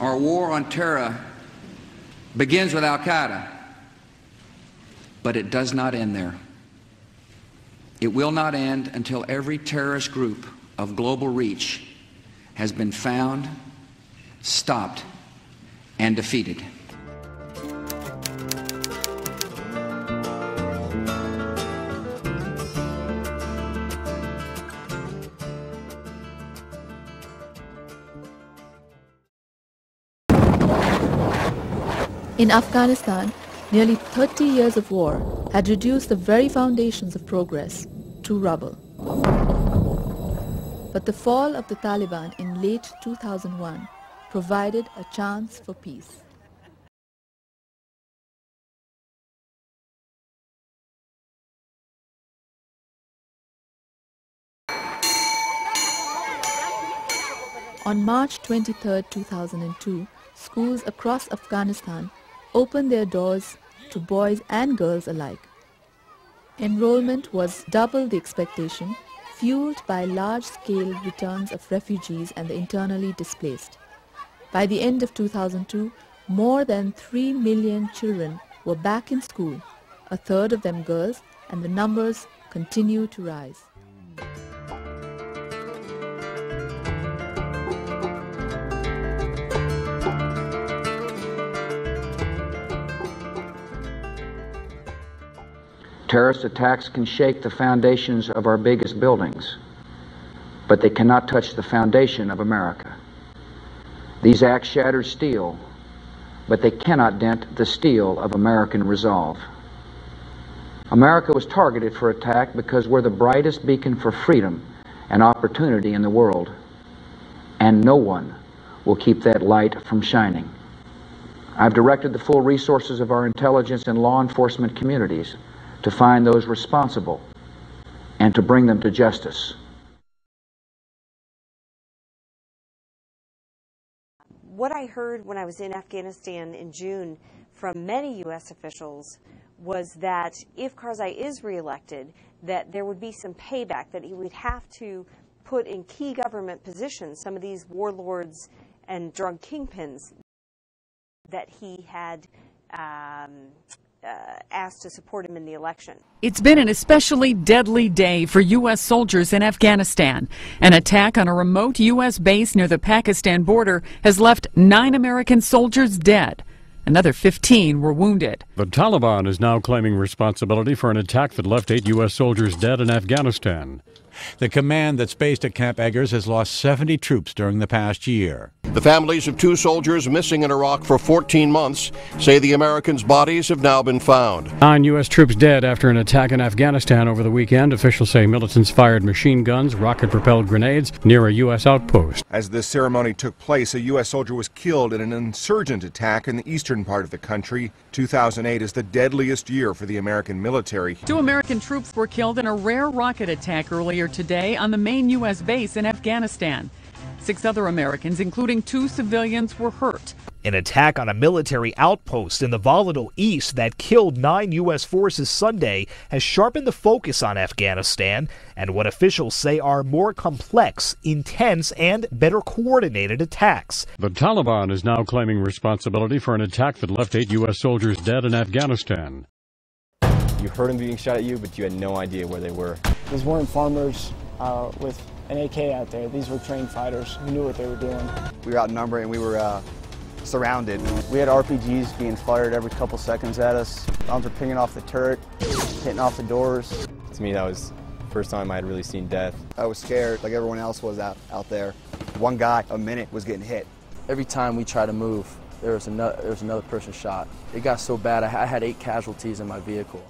Our war on terror begins with Al-Qaeda, but it does not end there. It will not end until every terrorist group of global reach has been found, stopped, and defeated. In Afghanistan, nearly 30 years of war had reduced the very foundations of progress to rubble. But the fall of the Taliban in late 2001 provided a chance for peace. On March 23, 2002, schools across Afghanistan opened their doors to boys and girls alike. Enrollment was double the expectation, fueled by large-scale returns of refugees and the internally displaced. By the end of 2002, more than 3 million children were back in school, a third of them girls, and the numbers continue to rise. Terrorist attacks can shake the foundations of our biggest buildings, but they cannot touch the foundation of America. These acts shatter steel, but they cannot dent the steel of American resolve. America was targeted for attack because we're the brightest beacon for freedom and opportunity in the world, and no one will keep that light from shining. I've directed the full resources of our intelligence and law enforcement communities to find those responsible and to bring them to justice. What I heard when I was in Afghanistan in June from many U.S. officials was that if Karzai is reelected, that there would be some payback, that he would have to put in key government positions some of these warlords and drug kingpins that he had asked to support him in the election. It's been an especially deadly day for U.S. soldiers in Afghanistan. An attack on a remote U.S. base near the Pakistan border has left 9 American soldiers dead. Another 15 were wounded. The Taliban is now claiming responsibility for an attack that left 8 U.S. soldiers dead in Afghanistan. The command that's based at Camp Eggers has lost 70 troops during the past year. The families of 2 soldiers missing in Iraq for 14 months say the Americans' bodies have now been found. 9 U.S. troops dead after an attack in Afghanistan over the weekend. Officials say militants fired machine guns, rocket-propelled grenades near a U.S. outpost. As this ceremony took place, a U.S. soldier was killed in an insurgent attack in the eastern part of the country. 2008 is the deadliest year for the American military. 2 American troops were killed in a rare rocket attack earlier today on the main U.S. base in Afghanistan. 6 other Americans, including 2 civilians, were hurt. An attack on a military outpost in the volatile East that killed 9 U.S. forces Sunday has sharpened the focus on Afghanistan and what officials say are more complex, intense, and better coordinated attacks. The Taliban is now claiming responsibility for an attack that left 8 U.S. soldiers dead in Afghanistan. You heard them being shot at you, but you had no idea where they were. These weren't farmers with an AK out there. These were trained fighters who knew what they were doing. We were outnumbered and we were surrounded. We had RPGs being fired every couple seconds at us. Bombs were pinging off the turret, hitting off the doors. To me, that was the first time I had really seen death. I was scared, like everyone else was out there. One guy a minute was getting hit. Every time we tried to move, there was another person shot. It got so bad, I had 8 casualties in my vehicle.